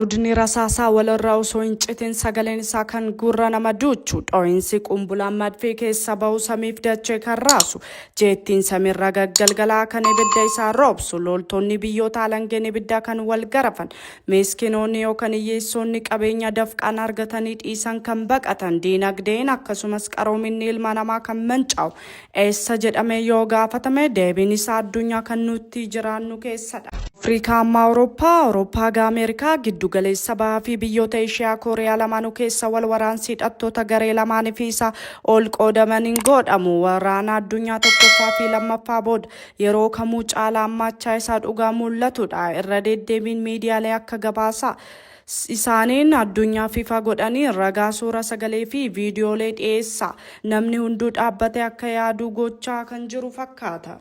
Dudni rasaasaa walirraa osoo hin citin sagaleen isaa kan gurra nama duuchu dhoo'insi qumbulaan madfii keessa ba'u samiif dachee kan raasu jeettiin samiirra gaggalgalaa kan ibidda isaa roobsu loltoonni biyyoota alangeen ibiddaa kan wal garafan miskiinoonni yookaan hiyyeessonni qabeenya dafqaan argatanii dhiisan kan baqatan diinagdeen akkasumas qaroominni ilma namaa kan mancaa'u eessa jedhamee yoo gaafatame deebiin isaa addunyaa kan nuti jiraannu keessadha. Afrikaa amma Awurooppaa Ameerikaa giddu galeessa bahaa fi biyyoota Eeshiyaa Kooriyaa lamaanuu keessa wal waraansi hidhattoota garee lamaanii fi isa ol qoodamaniin godhamu waraana addunyaa tokkoffaa fi lammaffaa booda yeroo kamuu caalaa ammachaa isaa dhugaa mul'atudha. Irra deddeebiin miidiyaalee akka gabaasa isaaniin addunyaaf ifa godhanii ragaa suura sagalee fi viidiyoolee dhiyeessa namni hunduu dhaabbatee akka yaadu gochaa kan jiru fakkaata.